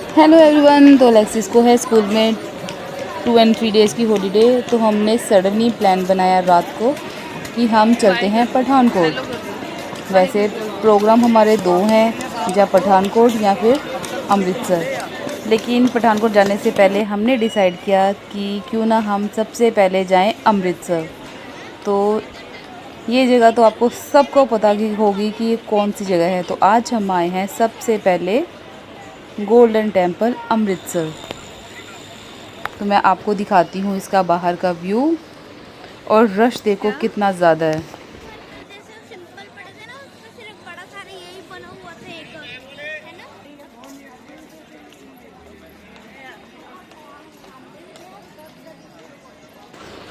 Hello everyone. तो Alexis को है स्कूल में 2 और 3 डेज़ की हॉलीडे, तो हमने सडनली प्लान बनाया रात को कि हम चलते हैं पठानकोट। वैसे प्रोग्राम हमारे दो हैं, या पठानकोट या फिर अमृतसर। लेकिन पठानकोट जाने से पहले हमने डिसाइड किया कि क्यों ना हम सबसे पहले जाएं अमृतसर। तो ये जगह तो आपको सबको पता की होगी कि ये कौन सी जगह है। तो आज हम आए हैं सबसे पहले गोल्डन टेम्पल अमृतसर। तो मैं आपको दिखाती हूँ इसका बाहर का व्यू, और रश देखो कितना ज़्यादा है। जैसे सिंपल पड़े थे ना, उसमें सिर्फ बड़ा सारा यही बना हुआ था एक, है ना।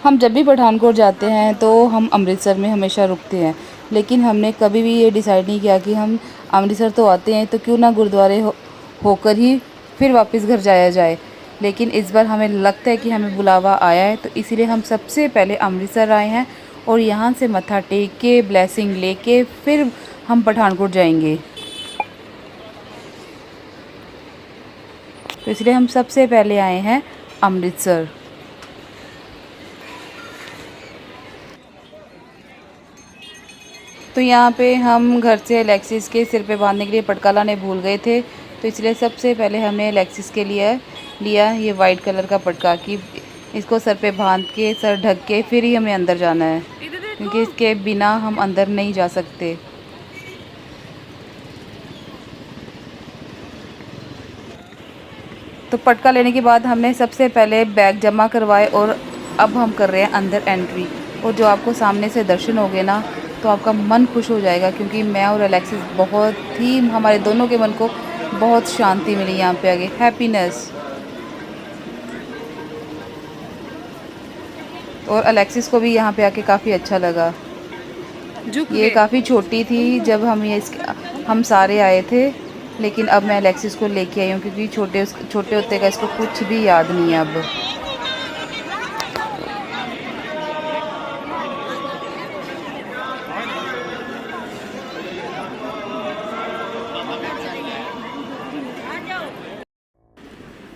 हम जब भी पठानकोट जाते हैं तो हम अमृतसर में हमेशा रुकते हैं, लेकिन हमने कभी भी ये डिसाइड नहीं किया कि हम अमृतसर तो आते हैं तो क्यों ना गुरुद्वारे होकर ही फिर वापस घर जाया जाए। लेकिन इस बार हमें लगता है कि हमें बुलावा आया है, तो इसीलिए हम सबसे पहले अमृतसर आए हैं और यहाँ से मत्था टेक के ब्लेसिंग लेके फिर हम पठानकोट जाएंगे। तो इसलिए हम सबसे पहले आए हैं अमृतसर। तो यहाँ पे हम घर से अलेक्सिस के सिर पे बांधने के लिए पटका लाने भूल गए थे, तो इसलिए सबसे पहले हमने अलेक्सिस के लिए लिया ये वाइट कलर का पटका कि इसको सर पे बांध के सर ढक के फिर ही हमें अंदर जाना है, क्योंकि इसके बिना हम अंदर नहीं जा सकते। तो पटका लेने के बाद हमने सबसे पहले बैग जमा करवाए और अब हम कर रहे हैं अंदर एंट्री। और जो आपको सामने से दर्शन होंगे ना, तो आपका मन खुश हो जाएगा, क्योंकि मैं और अलेक्सिस बहुत ही, हमारे दोनों के मन को बहुत शांति मिली यहाँ पे आगे, हैप्पीनेस। और अलेक्सिस को भी यहाँ पे आके काफ़ी अच्छा लगा। ये काफ़ी छोटी थी जब हम सारे आए थे, लेकिन अब मैं अलेक्सिस को लेके आई हूँ, क्योंकि छोटे होते का इसको कुछ भी याद नहीं है अब।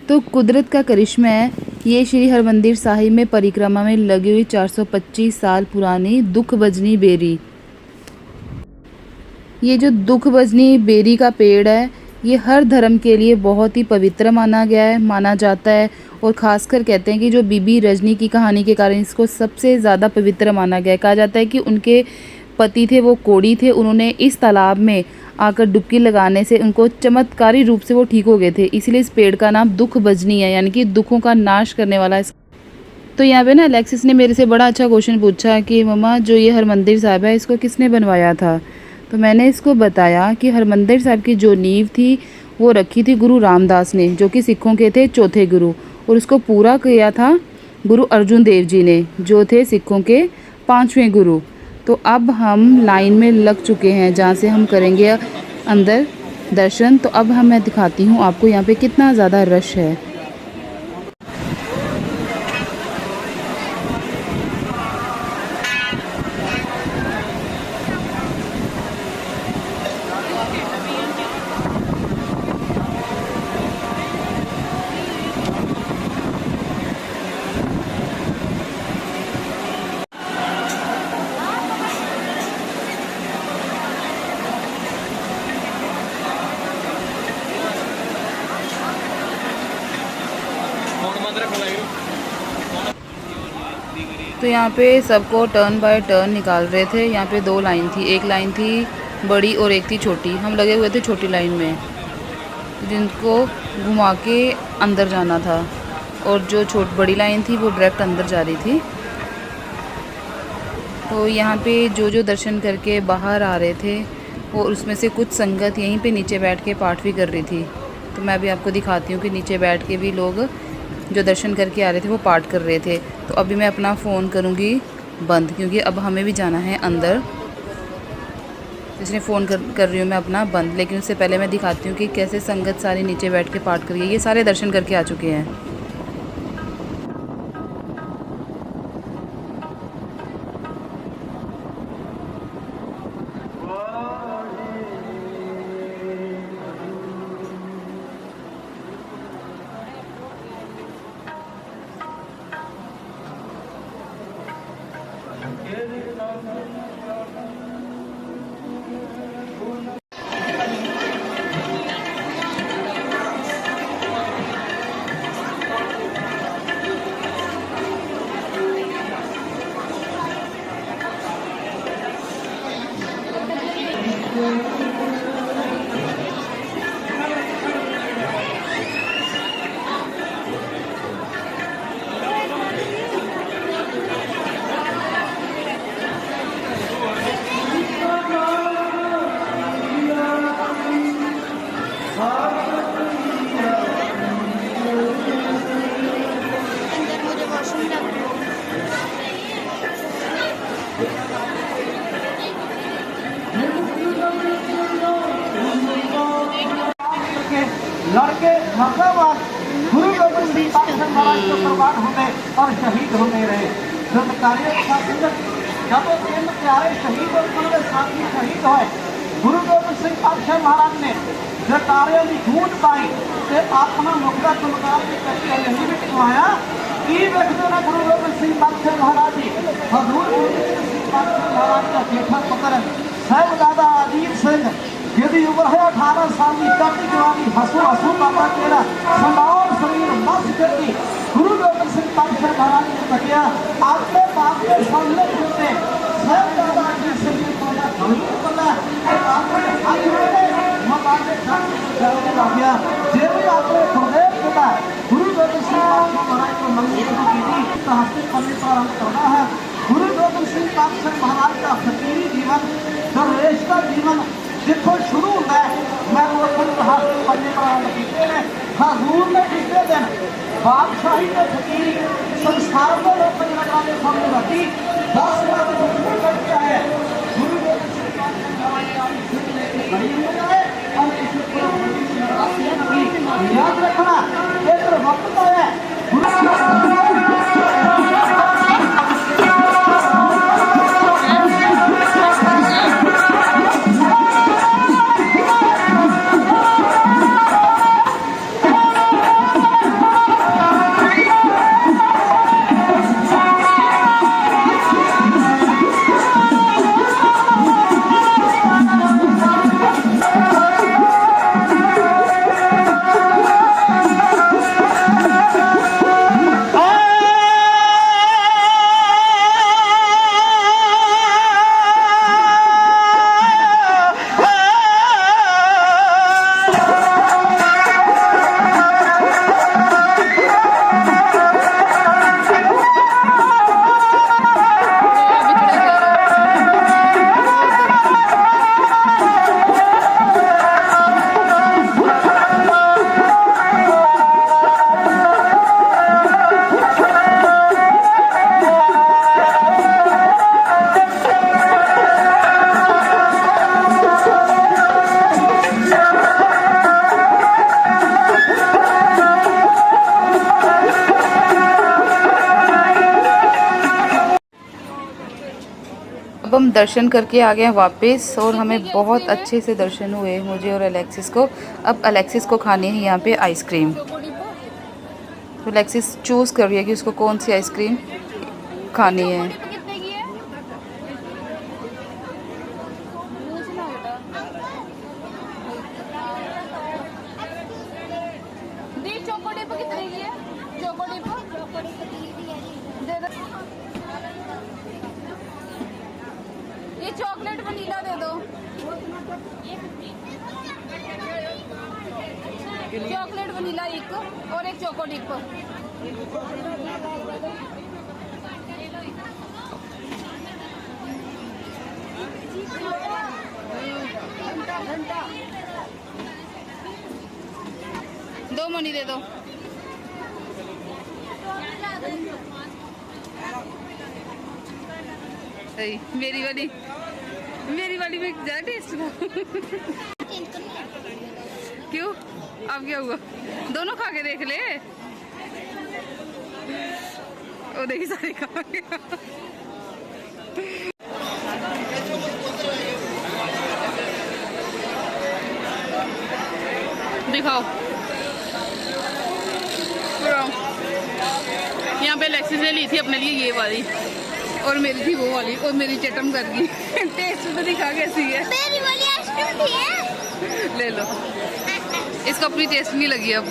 तो कुदरत का करिश्मा है, ये श्री हरमंदिर साहिब में परिक्रमा में लगी हुई 425 साल पुरानी दुख भजनी बेरी। ये जो दुख भजनी बेरी का पेड़ है, ये हर धर्म के लिए बहुत ही पवित्र माना जाता है। और ख़ासकर कहते हैं कि जो बीबी रजनी की कहानी के कारण इसको सबसे ज़्यादा पवित्र माना गया है। कहा जाता है कि उनके पति थे, वो कोढ़ी थे, उन्होंने इस तालाब में आकर डुबकी लगाने से उनको चमत्कारी रूप से वो ठीक हो गए थे, इसलिए इस पेड़ का नाम दुख भजनी है, यानी कि दुखों का नाश करने वाला है। तो यहाँ पे ना अलेक्सिस ने मेरे से बड़ा अच्छा क्वेश्चन पूछा कि मम्मा, जो ये हरमंदिर साहिब है इसको किसने बनवाया था। तो मैंने इसको बताया कि हरमंदिर साहिब की जो नींव थी वो रखी थी गुरु रामदास ने, जो कि सिखों के थे चौथे गुरु, और उसको पूरा किया था गुरु अर्जुन देव जी ने, जो थे सिखों के 5वें गुरु। तो अब हम लाइन में लग चुके हैं जहाँ से हम करेंगे अंदर दर्शन। तो अब मैं दिखाती हूँ आपको यहाँ पे कितना ज़्यादा रश है। तो यहाँ पे सबको टर्न बाय टर्न निकाल रहे थे। यहाँ पे 2 लाइन थी, एक लाइन थी बड़ी और एक थी छोटी। हम लगे हुए थे छोटी लाइन में, जिनको घुमा के अंदर जाना था, और जो बड़ी लाइन थी वो डायरेक्ट अंदर जा रही थी। तो यहाँ पे जो दर्शन करके बाहर आ रहे थे, वो उसमें से कुछ संगत यहीं पे नीचे बैठ के पाठ भी कर रही थी। तो मैं अभी आपको दिखाती हूँ कि नीचे बैठ के भी लोग जो दर्शन करके आ रहे थे वो पाठ कर रहे थे। तो अभी मैं अपना फ़ोन करूँगी बंद, क्योंकि अब हमें भी जाना है अंदर, इसलिए फ़ोन कर रही हूँ मैं अपना बंद। लेकिन उससे पहले मैं दिखाती हूँ कि कैसे संगत सारी नीचे बैठ के पाठ कर रही है। ये सारे दर्शन करके आ चुके हैं। मर्दाबाद गुरु गोबिंद सिंह पातशाही महाराज को कुर्बान होते और शहीद होते रहे। जब कार्य जब तीन प्यारे शहीद और उनके साथी शहीद हुए, गुरु गोबिंद सिंह पातशाही महाराज ने जटारियों की गूंज पाई ते अपना मुखड़ा तुलकार के करके यही भी कहवाया कि देखते ना गुरु गोबिंद सिंह पातशाही महाराज जी हजूर गोबिंद सिंह पातशाही महाराज का जेठा पुत्र साहिबजादा अजीत सिंह यदि उम्र है 18 साल की कटी जवानी हंसू हंसू बाबा तेरा संभाल शरीर मस करती गुरु गोबिंद सिंह पातशाही महाराज ने कहा आपके बाप के सामने होते साहिबजादा अजीत सिंह ने बोला धनी बोला आपने हाथ जोड़े मबादे जान जाने लगा जे भी आपने खुदे बोला गुरु गोबिंद सिंह पातशाही महाराज को मंदिर की थी साहसिक पन्ने प्रारंभ करना है। गुरु गोबिंद सिंह पातशाही महाराज का फकीरी जीवन दरवेश का जीवन जितों शुरू होता है मैं वो साहसिक पन्ने प्रारंभ किए हैं। हजूर ने पिछले दिन बादशाही के फकीरी संसार को लोग नगरा के सामने रखी 10 लाख रुपये करके आए। गुरु गोबिंद सिंह पातशाही महाराज का बड़ी हो जाए और इसे याद रखना एक वक्त है अब हम दर्शन करके आ गए हैं वापस और हमें बहुत अच्छे से दर्शन हुए मुझे और अलेक्सिस को। अब अलेक्सिस को खानी है यहाँ पे आइसक्रीम, तो अलेक्सिस चूज़ कर रही है कि उसको कौन सी आइसक्रीम खानी है। कितने की है? दी चोको डिप कितने की है? चोको डिप दे दो। ये चॉकलेट वनीला दे दो। चॉकलेट वनीला एक और एक चोको डिप। दो मनी दे दो। मेरी वाली में ज़्यादा टेस्ट था। क्यों अब क्या हुआ? दोनों खा के देख ले। वो देखी सारी खा गया। दिखाओ यहाँ पे अलेक्सिस ने ली थी अपने लिए ये वाली और मेरी थी वो वाली और मेरी चटम कर गई। टेस्ट तो दिखा कैसी है। मेरी वाली आइसक्रीम थी है? ले लो, इसको अपनी टेस्ट नहीं लगी अब।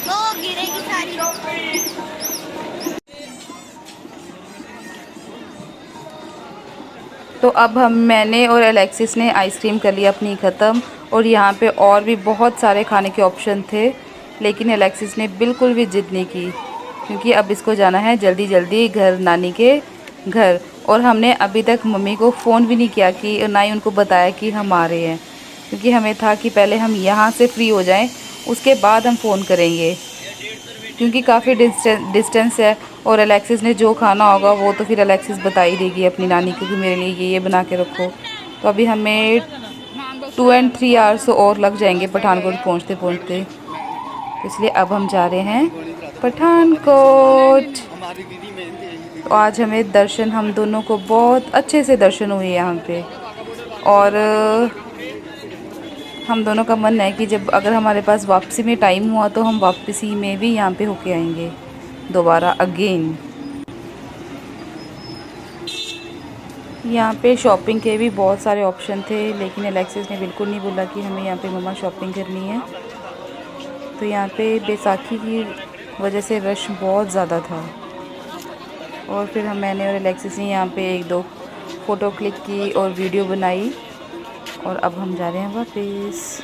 ओ गिरेगी सारी। तो अब मैंने और अलेक्सिस ने आइसक्रीम कर लिया अपनी ख़त्म और यहाँ पे और भी बहुत सारे खाने के ऑप्शन थे, लेकिन अलेक्सिस ने बिल्कुल भी जिद नहीं की क्योंकि अब इसको जाना है जल्दी जल्दी घर, नानी के घर। और हमने अभी तक मम्मी को फ़ोन भी नहीं किया कि ना ही उनको बताया कि हम आ रहे हैं, क्योंकि हमें था कि पहले हम यहाँ से फ्री हो जाएं उसके बाद हम फ़ोन करेंगे, क्योंकि काफ़ी डिस्टेंस है। और अलेक्सिस ने जो खाना होगा वो तो फिर अलेक्सिस बता ही देगी अपनी नानी को कि मेरे लिए ये बना के रखो। तो अभी हमें 2 and 3 आवर्स और लग जाएंगे पठानकोट पहुंचते पहुंचते, तो इसलिए अब हम जा रहे हैं पठानकोट। तो आज हमें दर्शन, हम दोनों को बहुत अच्छे से दर्शन हुए यहाँ पे, और हम दोनों का मन है कि जब अगर हमारे पास वापसी में टाइम हुआ तो हम वापसी में भी यहाँ पे होके आएंगे दोबारा अगेन। यहाँ पे शॉपिंग के भी बहुत सारे ऑप्शन थे, लेकिन अलेक्सिस ने बिल्कुल नहीं बोला कि हमें यहाँ पे मम्मा शॉपिंग करनी है। तो यहाँ पे बैसाखी की वजह से रश बहुत ज़्यादा था, और फिर मैंने और अलेक्सिस ने यहाँ पे 1-2 फ़ोटो क्लिक की और वीडियो बनाई, और अब हम जा रहे हैं वापस।